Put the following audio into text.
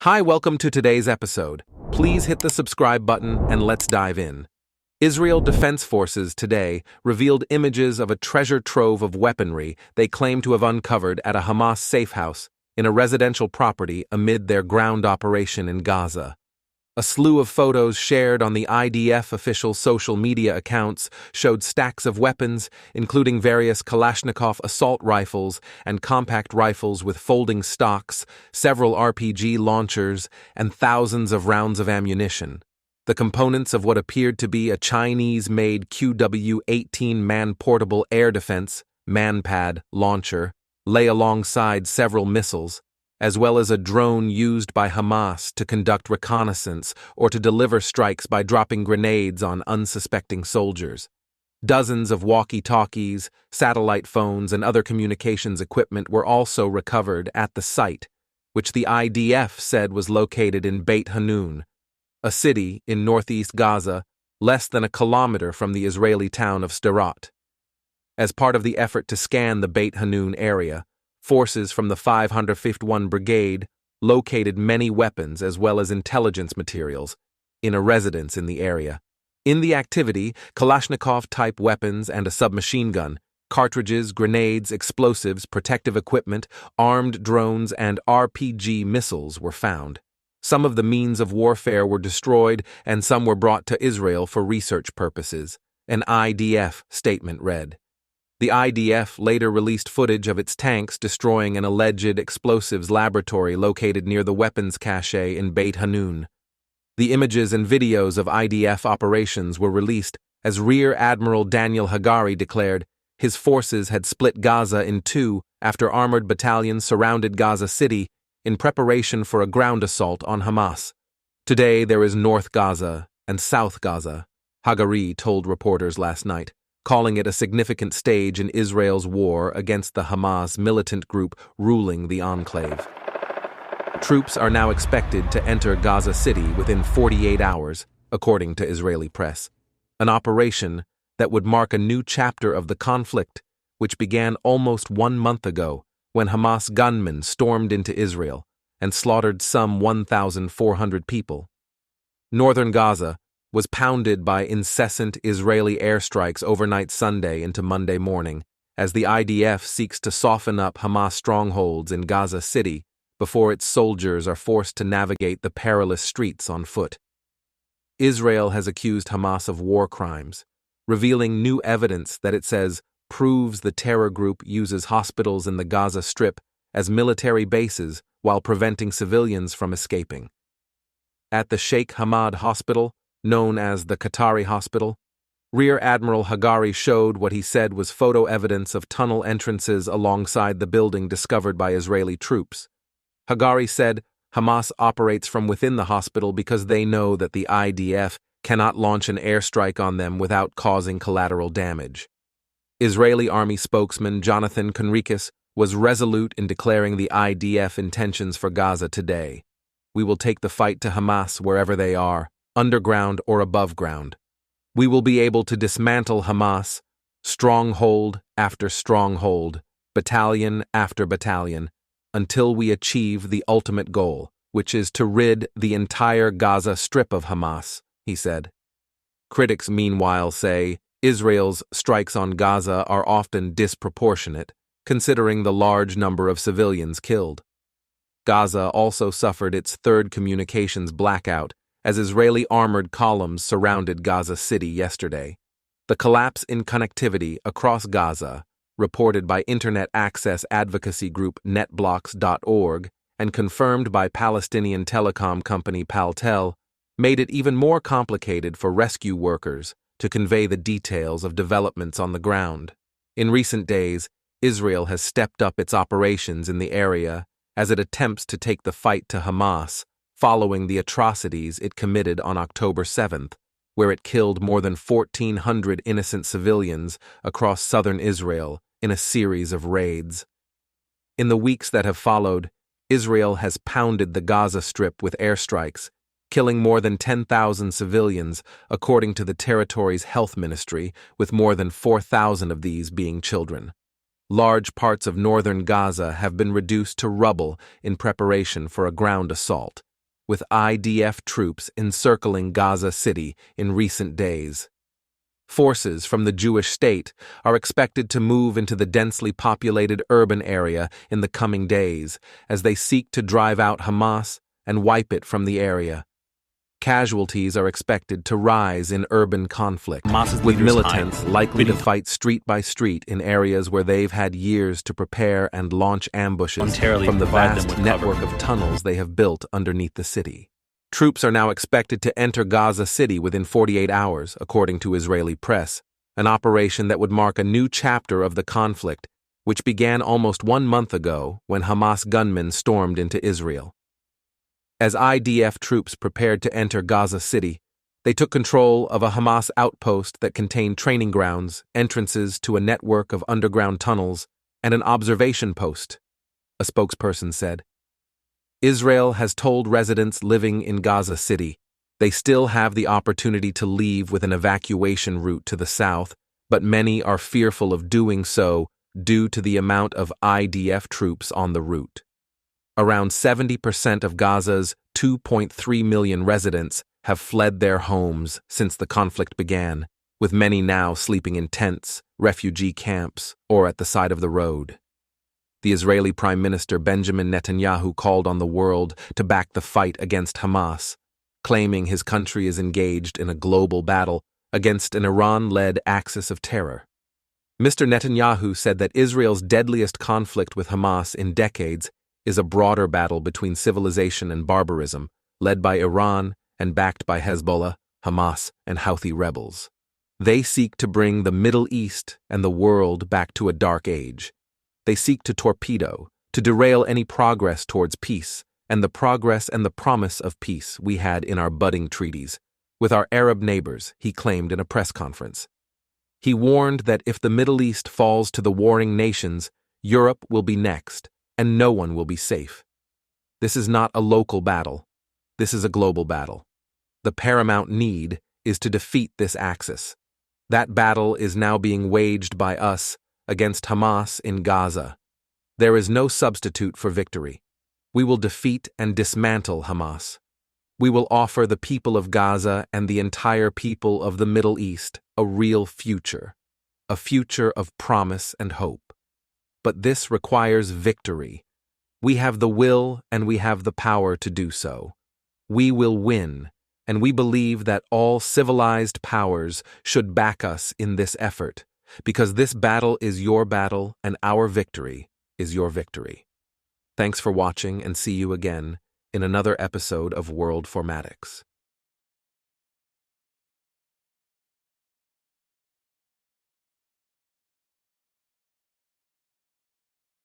Hi, welcome to today's episode. Please hit the subscribe button and let's dive in. Israel Defense Forces today revealed images of a treasure trove of weaponry they claim to have uncovered at a Hamas safehouse in a residential property amid their ground operation in Gaza. A slew of photos shared on the IDF official social media accounts showed stacks of weapons, including various Kalashnikov assault rifles and compact rifles with folding stocks, several RPG launchers, and thousands of rounds of ammunition. The components of what appeared to be a Chinese-made QW-18 man-portable air defense MANPAD launcher lay alongside several missiles, as well as a drone used by Hamas to conduct reconnaissance or to deliver strikes by dropping grenades on unsuspecting soldiers. Dozens of walkie-talkies, satellite phones, and other communications equipment were also recovered at the site, which the IDF said was located in Beit Hanun, a city in northeast Gaza, less than a kilometer from the Israeli town of Sderot. As part of the effort to scan the Beit Hanun area, forces from the 551 Brigade located many weapons as well as intelligence materials in a residence in the area. In the activity, Kalashnikov-type weapons and a submachine gun, cartridges, grenades, explosives, protective equipment, armed drones, and RPG missiles were found. Some of the means of warfare were destroyed and some were brought to Israel for research purposes, an IDF statement read. The IDF later released footage of its tanks destroying an alleged explosives laboratory located near the weapons cache in Beit Hanun. The images and videos of IDF operations were released as Rear Admiral Daniel Hagari declared his forces had split Gaza in two after armored battalions surrounded Gaza City in preparation for a ground assault on Hamas. Today there is North Gaza and South Gaza, Hagari told reporters last night, calling it a significant stage in Israel's war against the Hamas militant group ruling the enclave. Troops are now expected to enter Gaza City within 48 hours, according to Israeli press, an operation that would mark a new chapter of the conflict, which began almost 1 month ago when Hamas gunmen stormed into Israel and slaughtered some 1,400 people. Northern Gaza was pounded by incessant Israeli airstrikes overnight Sunday into Monday morning, as the IDF seeks to soften up Hamas strongholds in Gaza City before its soldiers are forced to navigate the perilous streets on foot. Israel has accused Hamas of war crimes, revealing new evidence that it says proves the terror group uses hospitals in the Gaza Strip as military bases while preventing civilians from escaping. At the Sheikh Hamad Hospital, known as the Qatari Hospital, Rear Admiral Hagari showed what he said was photo evidence of tunnel entrances alongside the building discovered by Israeli troops. Hagari said Hamas operates from within the hospital because they know that the IDF cannot launch an airstrike on them without causing collateral damage. Israeli Army spokesman Jonathan Conricus was resolute in declaring the IDF intentions for Gaza today. We will take the fight to Hamas wherever they are, underground or above ground. We will be able to dismantle Hamas, stronghold after stronghold, battalion after battalion, until we achieve the ultimate goal, which is to rid the entire Gaza Strip of Hamas, he said. Critics, meanwhile, say Israel's strikes on Gaza are often disproportionate, considering the large number of civilians killed. Gaza also suffered its third communications blackout as Israeli armored columns surrounded Gaza City yesterday. The collapse in connectivity across Gaza, reported by internet access advocacy group netblocks.org and confirmed by Palestinian telecom company Paltel, made it even more complicated for rescue workers to convey the details of developments on the ground. In recent days, Israel has stepped up its operations in the area as it attempts to take the fight to Hamas, following the atrocities it committed on October 7th, where it killed more than 1,400 innocent civilians across southern Israel in a series of raids. In the weeks that have followed, Israel has pounded the Gaza Strip with airstrikes, killing more than 10,000 civilians, according to the territory's health ministry, with more than 4,000 of these being children. Large parts of northern Gaza have been reduced to rubble in preparation for a ground assault, with IDF troops encircling Gaza City in recent days. Forces from the Jewish state are expected to move into the densely populated urban area in the coming days as they seek to drive out Hamas and wipe it from the area. Casualties are expected to rise in urban conflict, with militants likely to fight street by street in areas where they've had years to prepare and launch ambushes from the vast network of tunnels they have built underneath the city. Troops are now expected to enter Gaza City within 48 hours, according to Israeli press, an operation that would mark a new chapter of the conflict, which began almost 1 month ago when Hamas gunmen stormed into Israel. As IDF troops prepared to enter Gaza City, they took control of a Hamas outpost that contained training grounds, entrances to a network of underground tunnels, and an observation post, a spokesperson said. Israel has told residents living in Gaza City they still have the opportunity to leave with an evacuation route to the south, but many are fearful of doing so due to the amount of IDF troops on the route. Around 70% of Gaza's 2.3 million residents have fled their homes since the conflict began, with many now sleeping in tents, refugee camps, or at the side of the road. The Israeli Prime Minister Benjamin Netanyahu called on the world to back the fight against Hamas, claiming his country is engaged in a global battle against an Iran-led axis of terror. Mr. Netanyahu said that Israel's deadliest conflict with Hamas in decades is a broader battle between civilization and barbarism, led by Iran and backed by Hezbollah, Hamas, and Houthi rebels. They seek to bring the Middle East and the world back to a dark age. They seek to torpedo, to derail any progress towards peace, and the progress and the promise of peace we had in our budding treaties with our Arab neighbors, he claimed in a press conference. He warned that if the Middle East falls to the warring nations, Europe will be next, and no one will be safe. This is not a local battle. This is a global battle. The paramount need is to defeat this axis. That battle is now being waged by us against Hamas in Gaza. There is no substitute for victory. We will defeat and dismantle Hamas. We will offer the people of Gaza and the entire people of the Middle East a real future, a future of promise and hope. But this requires victory. We have the will and we have the power to do so. We will win, and we believe that all civilized powers should back us in this effort, because this battle is your battle and our victory is your victory. Thanks for watching, and see you again in another episode of World Formatics.